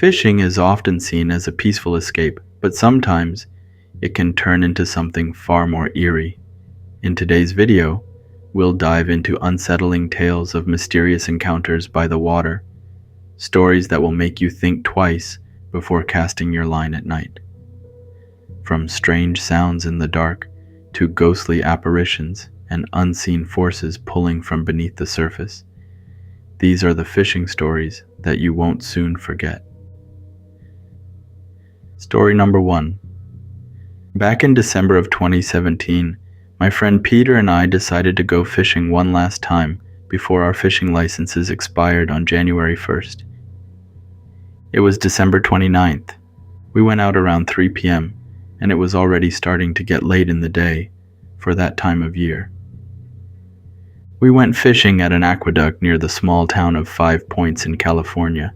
Fishing is often seen as a peaceful escape, but sometimes it can turn into something far more eerie. In today's video, we'll dive into unsettling tales of mysterious encounters by the water, stories that will make you think twice before casting your line at night. From strange sounds in the dark to ghostly apparitions and unseen forces pulling from beneath the surface, these are the fishing stories that you won't soon forget. Story number 1. Back in December of 2017, my friend Peter and I decided to go fishing one last time before our fishing licenses expired on January 1st. It was December 29th. We went out around 3 p.m. and it was already starting to get late in the day for that time of year. We went fishing at an aqueduct near the small town of 5 Points in California.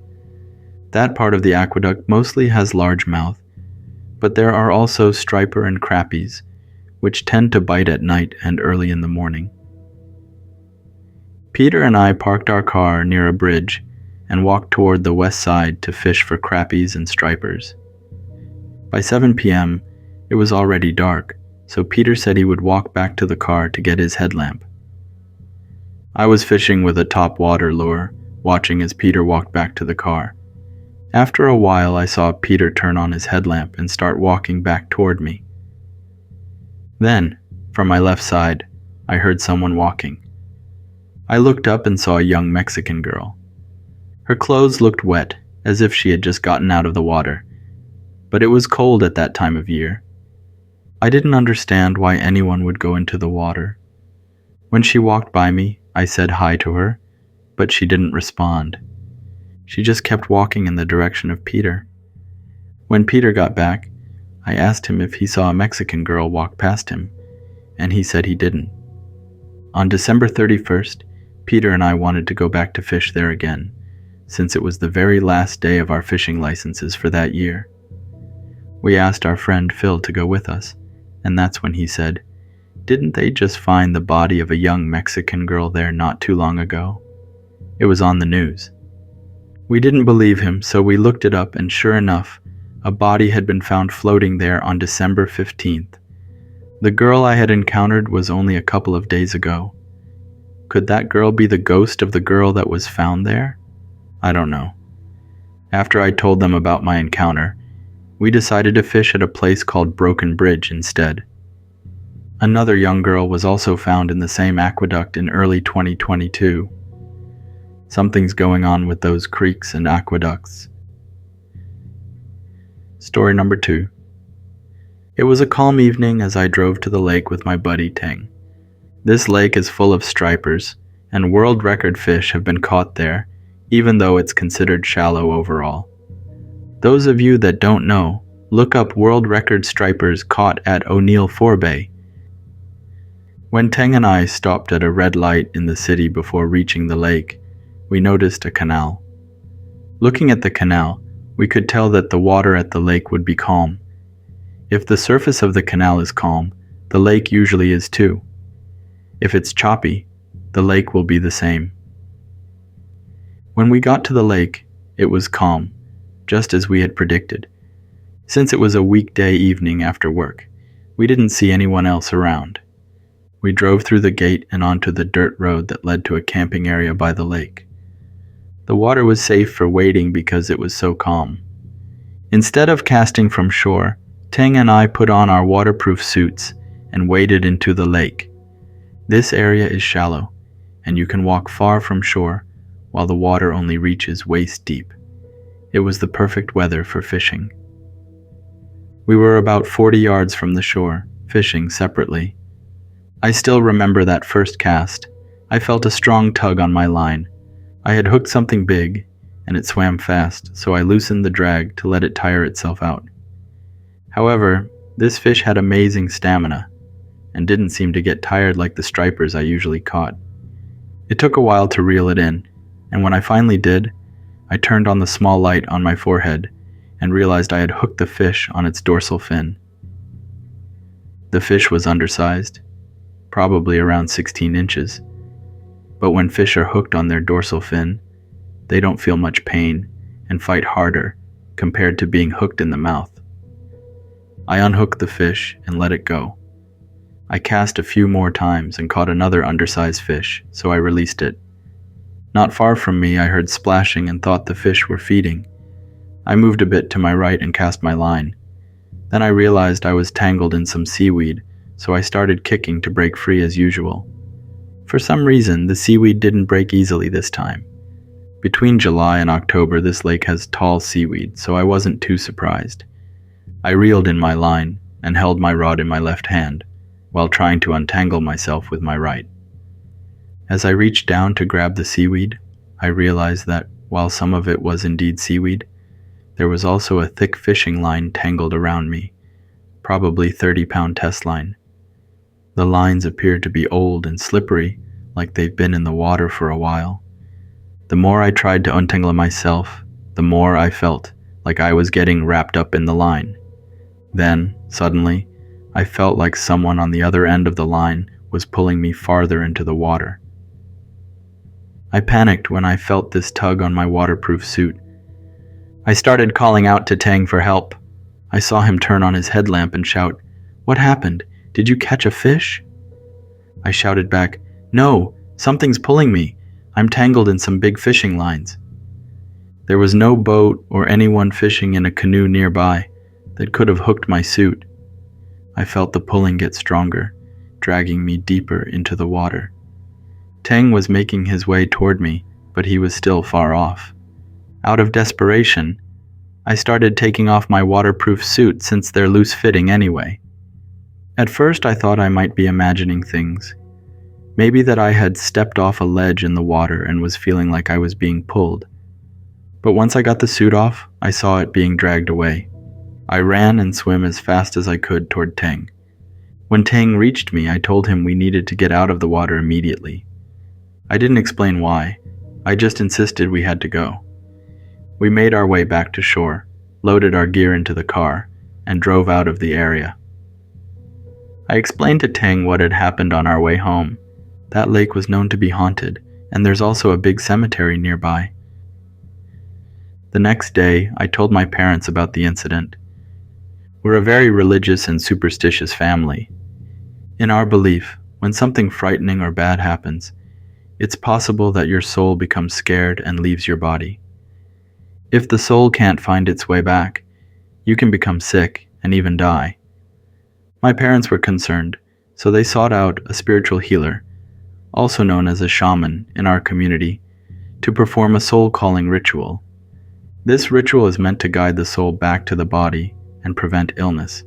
That part of the aqueduct mostly has largemouth, but there are also striper and crappies, which tend to bite at night and early in the morning. Peter and I parked our car near a bridge and walked toward the west side to fish for crappies and stripers. By 7 p.m., it was already dark, so Peter said he would walk back to the car to get his headlamp. I was fishing with a top water lure, watching as Peter walked back to the car. After a while, I saw Peter turn on his headlamp and start walking back toward me. Then, from my left side, I heard someone walking. I looked up and saw a young Mexican girl. Her clothes looked wet, as if she had just gotten out of the water, but it was cold at that time of year. I didn't understand why anyone would go into the water. When she walked by me, I said hi to her, but she didn't respond. She just kept walking in the direction of Peter. When Peter got back, I asked him if he saw a Mexican girl walk past him, and he said he didn't. On December 31st, Peter and I wanted to go back to fish there again, since it was the very last day of our fishing licenses for that year. We asked our friend Phil to go with us, and that's when he said, "Didn't they just find the body of a young Mexican girl there not too long ago? It was on the news." We didn't believe him, so we looked it up, and sure enough, a body had been found floating there on December 15th. The girl I had encountered was only a couple of days ago. Could that girl be the ghost of the girl that was found there? I don't know. After I told them about my encounter, we decided to fish at a place called Broken Bridge instead. Another young girl was also found in the same aqueduct in early 2022. Something's going on with those creeks and aqueducts. Story number 2. It was a calm evening as I drove to the lake with my buddy Tang. This lake is full of stripers, and world record fish have been caught there, even though it's considered shallow overall. Those of you that don't know, look up world record stripers caught at O'Neill Forebay. When Tang and I stopped at a red light in the city before reaching the lake, we noticed a canal. Looking at the canal, we could tell that the water at the lake would be calm. If the surface of the canal is calm, the lake usually is too. If it's choppy, the lake will be the same. When we got to the lake, it was calm, just as we had predicted. Since it was a weekday evening after work, we didn't see anyone else around. We drove through the gate and onto the dirt road that led to a camping area by the lake. The water was safe for wading because it was so calm. Instead of casting from shore, Tang and I put on our waterproof suits and waded into the lake. This area is shallow, and you can walk far from shore while the water only reaches waist deep. It was the perfect weather for fishing. We were about 40 yards from the shore, fishing separately. I still remember that first cast. I felt a strong tug on my line. I had hooked something big, and it swam fast, so I loosened the drag to let it tire itself out. However, this fish had amazing stamina, and didn't seem to get tired like the stripers I usually caught. It took a while to reel it in, and when I finally did, I turned on the small light on my forehead and realized I had hooked the fish on its dorsal fin. The fish was undersized, probably around 16 inches, but when fish are hooked on their dorsal fin, they don't feel much pain and fight harder compared to being hooked in the mouth. I unhooked the fish and let it go. I cast a few more times and caught another undersized fish, so I released it. Not far from me, I heard splashing and thought the fish were feeding. I moved a bit to my right and cast my line. Then I realized I was tangled in some seaweed, so I started kicking to break free as usual. For some reason, the seaweed didn't break easily this time. Between July and October, this lake has tall seaweed, so I wasn't too surprised. I reeled in my line and held my rod in my left hand, while trying to untangle myself with my right. As I reached down to grab the seaweed, I realized that, while some of it was indeed seaweed, there was also a thick fishing line tangled around me, probably 30-pound test line. The lines appeared to be old and slippery, like they've been in the water for a while. The more I tried to untangle myself, the more I felt like I was getting wrapped up in the line. Then, suddenly, I felt like someone on the other end of the line was pulling me farther into the water. I panicked when I felt this tug on my waterproof suit. I started calling out to Tang for help. I saw him turn on his headlamp and shout, "What happened? Did you catch a fish?" I shouted back, "No, something's pulling me. I'm tangled in some big fishing lines." There was no boat or anyone fishing in a canoe nearby that could have hooked my suit. I felt the pulling get stronger, dragging me deeper into the water. Tang was making his way toward me, but he was still far off. Out of desperation, I started taking off my waterproof suit since they're loose-fitting anyway. At first I thought I might be imagining things. Maybe that I had stepped off a ledge in the water and was feeling like I was being pulled. But once I got the suit off, I saw it being dragged away. I ran and swam as fast as I could toward Tang. When Tang reached me, I told him we needed to get out of the water immediately. I didn't explain why. I just insisted we had to go. We made our way back to shore, loaded our gear into the car, and drove out of the area. I explained to Tang what had happened on our way home. That lake was known to be haunted, and there's also a big cemetery nearby. The next day, I told my parents about the incident. We're a very religious and superstitious family. In our belief, when something frightening or bad happens, it's possible that your soul becomes scared and leaves your body. If the soul can't find its way back, you can become sick and even die. My parents were concerned, so they sought out a spiritual healer, also known as a shaman in our community, to perform a soul-calling ritual. This ritual is meant to guide the soul back to the body and prevent illness.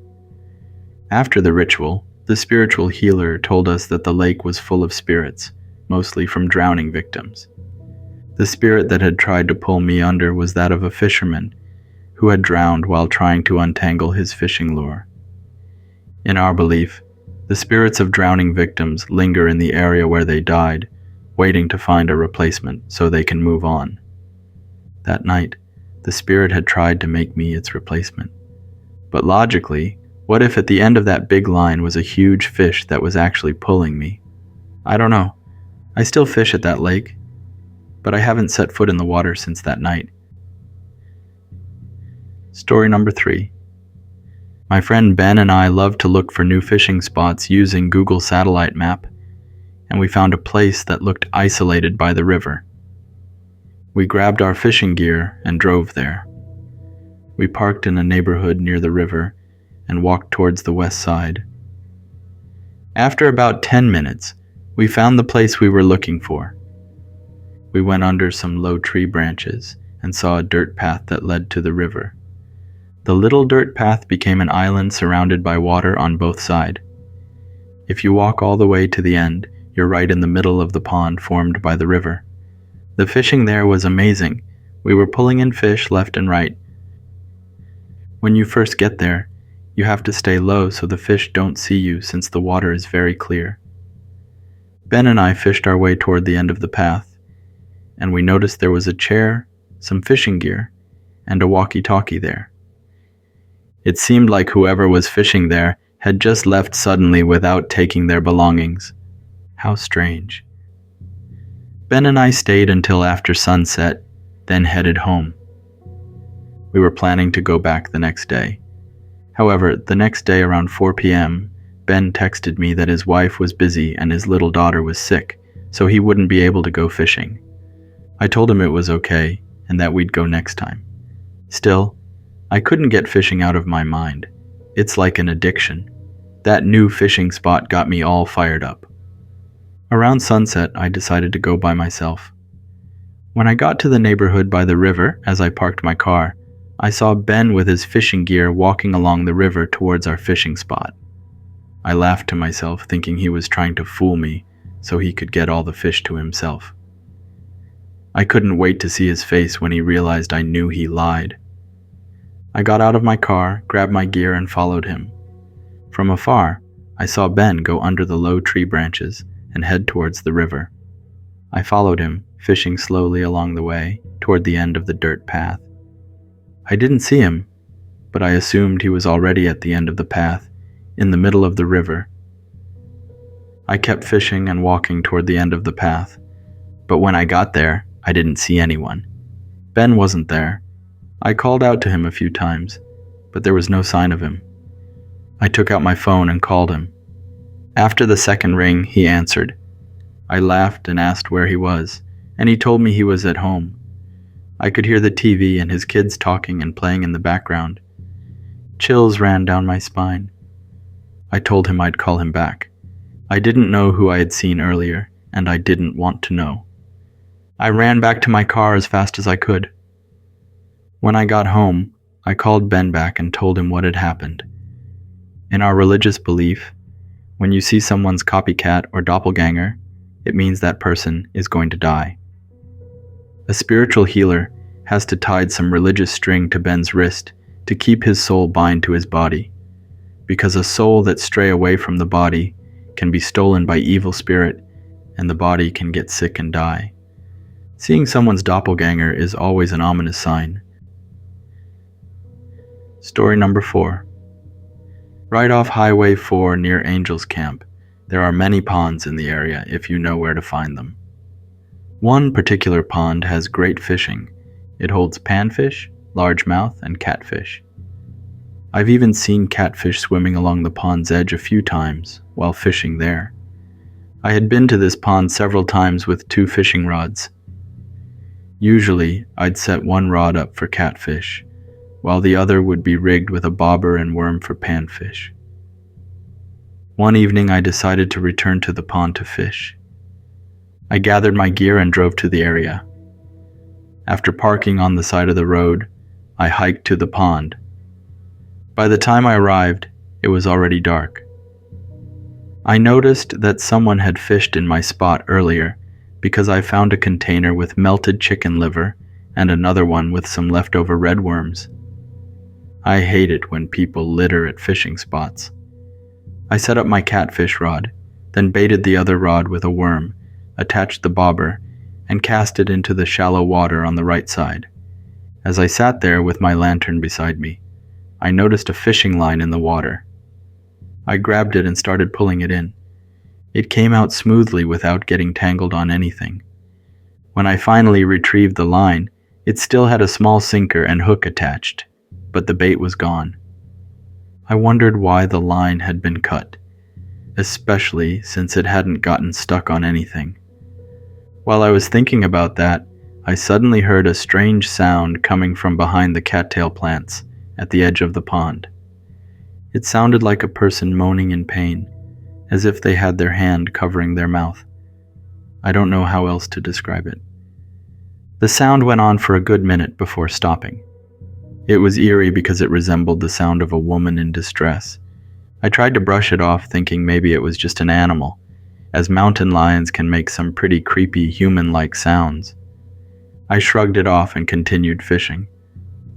After the ritual, the spiritual healer told us that the lake was full of spirits, mostly from drowning victims. The spirit that had tried to pull me under was that of a fisherman who had drowned while trying to untangle his fishing lure. In our belief, the spirits of drowning victims linger in the area where they died, waiting to find a replacement so they can move on. That night, the spirit had tried to make me its replacement. But logically, what if at the end of that big line was a huge fish that was actually pulling me? I don't know. I still fish at that lake, but I haven't set foot in the water since that night. Story number 3. My friend Ben and I love to look for new fishing spots using Google Satellite Map, and we found a place that looked isolated by the river. We grabbed our fishing gear and drove there. We parked in a neighborhood near the river and walked towards the west side. After about 10 minutes, we found the place we were looking for. We went under some low tree branches and saw a dirt path that led to the river. The little dirt path became an island surrounded by water on both sides. If you walk all the way to the end, you're right in the middle of the pond formed by the river. The fishing there was amazing. We were pulling in fish left and right. When you first get there, you have to stay low so the fish don't see you since the water is very clear. Ben and I fished our way toward the end of the path, and we noticed there was a chair, some fishing gear, and a walkie-talkie there. It seemed like whoever was fishing there had just left suddenly without taking their belongings. How strange. Ben and I stayed until after sunset, then headed home. We were planning to go back the next day. However, the next day around 4 p.m., Ben texted me that his wife was busy and his little daughter was sick, so he wouldn't be able to go fishing. I told him it was okay and that we'd go next time. Still, I couldn't get fishing out of my mind. It's like an addiction. That new fishing spot got me all fired up. Around sunset, I decided to go by myself. When I got to the neighborhood by the river, as I parked my car, I saw Ben with his fishing gear walking along the river towards our fishing spot. I laughed to myself, thinking he was trying to fool me so he could get all the fish to himself. I couldn't wait to see his face when he realized I knew he lied. I got out of my car, grabbed my gear, and followed him. From afar, I saw Ben go under the low tree branches and head towards the river. I followed him, fishing slowly along the way toward the end of the dirt path. I didn't see him, but I assumed he was already at the end of the path, in the middle of the river. I kept fishing and walking toward the end of the path, but when I got there, I didn't see anyone. Ben wasn't there. I called out to him a few times, but there was no sign of him. I took out my phone and called him. After the second ring, he answered. I laughed and asked where he was, and he told me he was at home. I could hear the TV and his kids talking and playing in the background. Chills ran down my spine. I told him I'd call him back. I didn't know who I had seen earlier, and I didn't want to know. I ran back to my car as fast as I could. When I got home, I called Ben back and told him what had happened. In our religious belief, when you see someone's copycat or doppelganger, it means that person is going to die. A spiritual healer has to tie some religious string to Ben's wrist to keep his soul bind to his body, because a soul that stray away from the body can be stolen by evil spirit and the body can get sick and die. Seeing someone's doppelganger is always an ominous sign. Story number 4. Right off Highway 4 near Angels Camp, there are many ponds in the area if you know where to find them. One particular pond has great fishing. It holds panfish, largemouth, and catfish. I've even seen catfish swimming along the pond's edge a few times while fishing there. I had been to this pond several times with 2 fishing rods. Usually, I'd set one rod up for catfish, while the other would be rigged with a bobber and worm for panfish. One evening, I decided to return to the pond to fish. I gathered my gear and drove to the area. After parking on the side of the road, I hiked to the pond. By the time I arrived, it was already dark. I noticed that someone had fished in my spot earlier because I found a container with melted chicken liver and another one with some leftover red worms. I hate it when people litter at fishing spots. I set up my catfish rod, then baited the other rod with a worm, attached the bobber, and cast it into the shallow water on the right side. As I sat there with my lantern beside me, I noticed a fishing line in the water. I grabbed it and started pulling it in. It came out smoothly without getting tangled on anything. When I finally retrieved the line, it still had a small sinker and hook attached, but the bait was gone. I wondered why the line had been cut, especially since it hadn't gotten stuck on anything. While I was thinking about that, I suddenly heard a strange sound coming from behind the cattail plants at the edge of the pond. It sounded like a person moaning in pain, as if they had their hand covering their mouth. I don't know how else to describe it. The sound went on for a good minute before stopping. It was eerie because it resembled the sound of a woman in distress. I tried to brush it off, thinking maybe it was just an animal, as mountain lions can make some pretty creepy human-like sounds. I shrugged it off and continued fishing.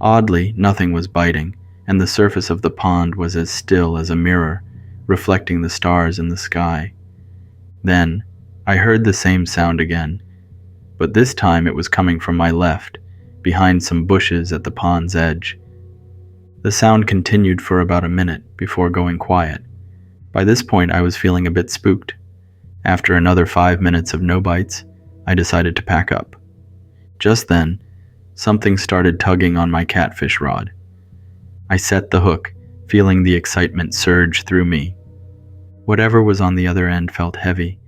Oddly, nothing was biting, and the surface of the pond was as still as a mirror, reflecting the stars in the sky. Then, I heard the same sound again, but this time it was coming from my left, behind some bushes at the pond's edge. The sound continued for about a minute before going quiet. By this point, I was feeling a bit spooked. After another 5 minutes of no bites, I decided to pack up. Just then, something started tugging on my catfish rod. I set the hook, feeling the excitement surge through me. Whatever was on the other end felt heavy,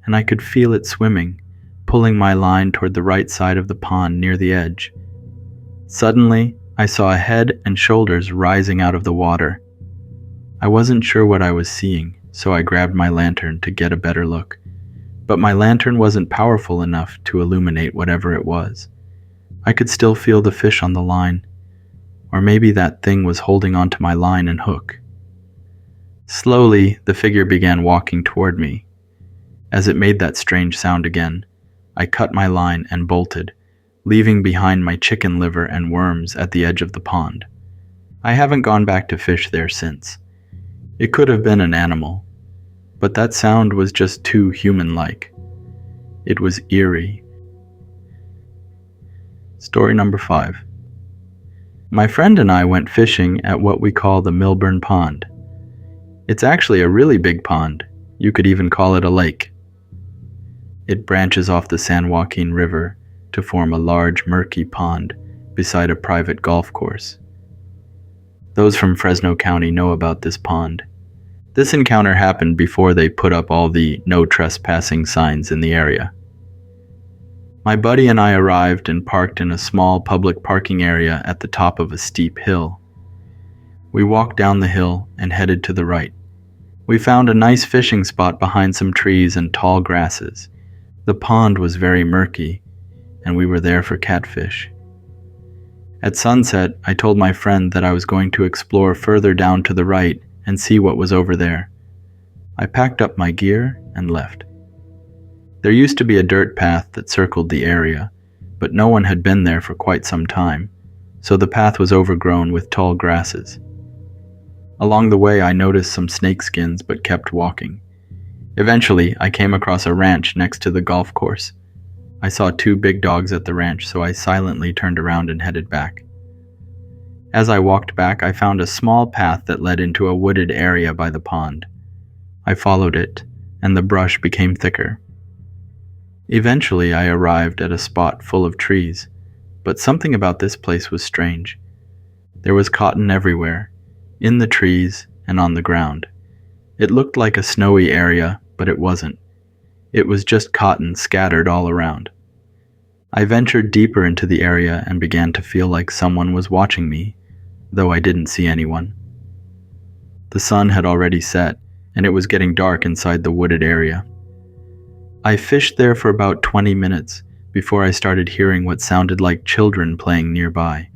and I could feel it swimming, pulling my line toward the right side of the pond near the edge. Suddenly, I saw a head and shoulders rising out of the water. I wasn't sure what I was seeing, so I grabbed my lantern to get a better look. But my lantern wasn't powerful enough to illuminate whatever it was. I could still feel the fish on the line, or maybe that thing was holding onto my line and hook. Slowly, the figure began walking toward me. As it made that strange sound again, I cut my line and bolted, leaving behind my chicken liver and worms at the edge of the pond. I haven't gone back to fish there since. It could have been an animal, but that sound was just too human-like. It was eerie. Story number 5. My friend and I went fishing at what we call the Milburn Pond. It's actually a really big pond. You could even call it a lake. It branches off the San Joaquin River to form a large, murky pond beside a private golf course. Those from Fresno County know about this pond. This encounter happened before they put up all the no trespassing signs in the area. My buddy and I arrived and parked in a small public parking area at the top of a steep hill. We walked down the hill and headed to the right. We found a nice fishing spot behind some trees and tall grasses. The pond was very murky, and we were there for catfish. At sunset, I told my friend that I was going to explore further down to the right and see what was over there. I packed up my gear and left. There used to be a dirt path that circled the area, but no one had been there for quite some time, so the path was overgrown with tall grasses. Along the way, I noticed some snakeskins but kept walking. Eventually, I came across a ranch next to the golf course. I saw 2 big dogs at the ranch, so I silently turned around and headed back. As I walked back, I found a small path that led into a wooded area by the pond. I followed it, and the brush became thicker. Eventually, I arrived at a spot full of trees, but something about this place was strange. There was cotton everywhere, in the trees and on the ground. It looked like a snowy area, but it wasn't. It was just cotton scattered all around. I ventured deeper into the area and began to feel like someone was watching me, though I didn't see anyone. The sun had already set, and it was getting dark inside the wooded area. I fished there for about 20 minutes before I started hearing what sounded like children playing nearby.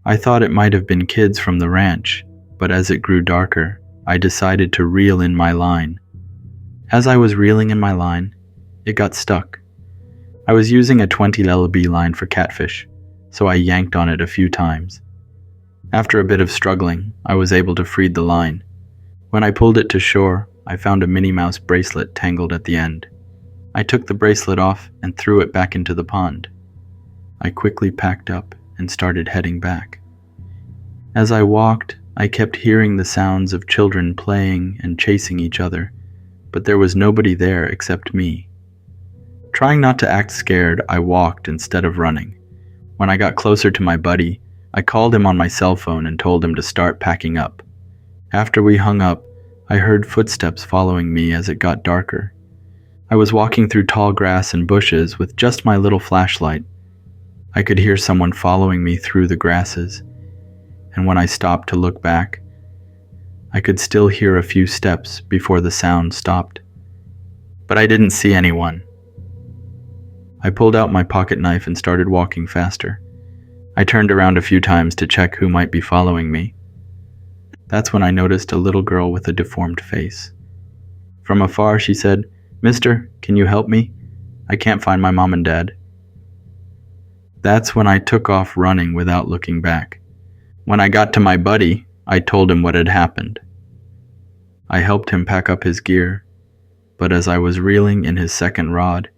I thought it might have been kids from the ranch, but as it grew darker, I decided to reel in my line. As I was reeling in my line, it got stuck. I was using a 20 LB line for catfish, so I yanked on it a few times. After a bit of struggling, I was able to free the line. When I pulled it to shore, I found a Minnie Mouse bracelet tangled at the end. I took the bracelet off and threw it back into the pond. I quickly packed up and started heading back. As I walked, I kept hearing the sounds of children playing and chasing each other, but there was nobody there except me. Trying not to act scared, I walked instead of running. When I got closer to my buddy, I called him on my cell phone and told him to start packing up. After we hung up, I heard footsteps following me as it got darker. I was walking through tall grass and bushes with just my little flashlight. I could hear someone following me through the grasses, and when I stopped to look back, I could still hear a few steps before the sound stopped. But I didn't see anyone. I pulled out my pocket knife and started walking faster. I turned around a few times to check who might be following me. That's when I noticed a little girl with a deformed face. From afar, she said, "Mister, can you help me? I can't find my mom and dad." That's when I took off running without looking back. When I got to my buddy, I told him what had happened. I helped him pack up his gear, but as I was reeling in his second rod,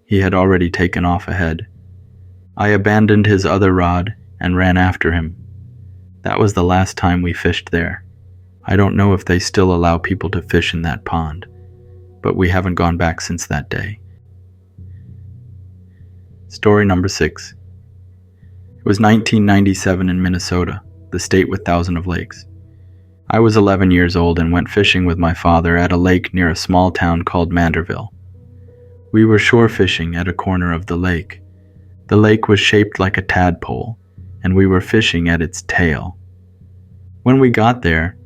he had already taken off ahead. I abandoned his other rod and ran after him. That was the last time we fished there. I don't know if they still allow people to fish in that pond, but we haven't gone back since that day. Story number 6. It was 1997 in Minnesota, the state with thousands of lakes. I was 11 years old and went fishing with my father at a lake near a small town called Manderville. We were shore fishing at a corner of the lake. The lake was shaped like a tadpole, and we were fishing at its tail. When we got there,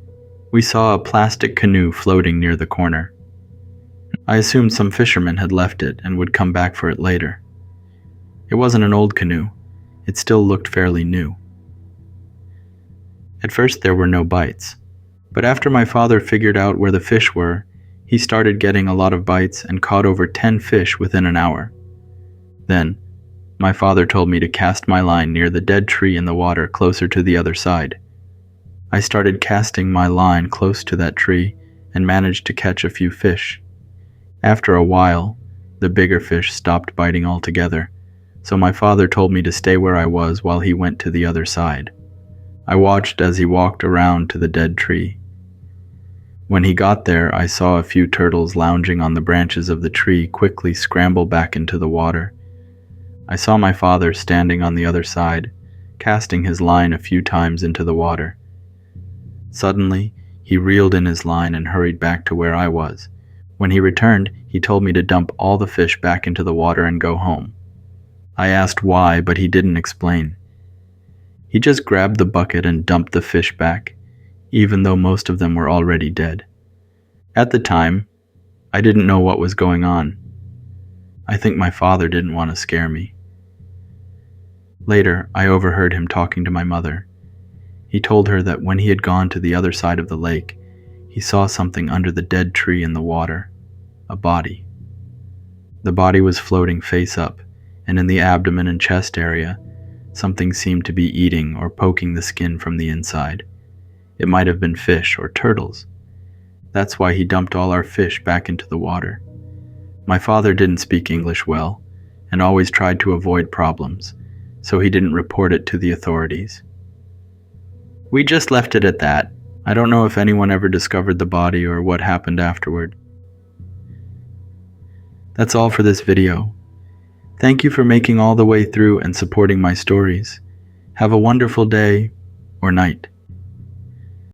we saw a plastic canoe floating near the corner. I assumed some fishermen had left it and would come back for it later. It wasn't an old canoe. It still looked fairly new. At first there were no bites, but after my father figured out where the fish were, he started getting a lot of bites and caught over 10 fish within an hour. Then, my father told me to cast my line near the dead tree in the water closer to the other side. I started casting my line close to that tree and managed to catch a few fish. After a while, the bigger fish stopped biting altogether, so my father told me to stay where I was while he went to the other side. I watched as he walked around to the dead tree. When he got there, I saw a few turtles lounging on the branches of the tree quickly scramble back into the water. I saw my father standing on the other side, casting his line a few times into the water. Suddenly, he reeled in his line and hurried back to where I was. When he returned, he told me to dump all the fish back into the water and go home. I asked why, but he didn't explain. He just grabbed the bucket and dumped the fish back, even though most of them were already dead. At the time, I didn't know what was going on. I think my father didn't want to scare me. Later, I overheard him talking to my mother. He told her that when he had gone to the other side of the lake, he saw something under the dead tree in the water, a body. The body was floating face up, and in the abdomen and chest area, something seemed to be eating or poking the skin from the inside. It might have been fish or turtles. That's why he dumped all our fish back into the water. My father didn't speak English well, and always tried to avoid problems, so he didn't report it to the authorities. We just left it at that. I don't know if anyone ever discovered the body or what happened afterward. That's all for this video. Thank you for making all the way through and supporting my stories. Have a wonderful day or night.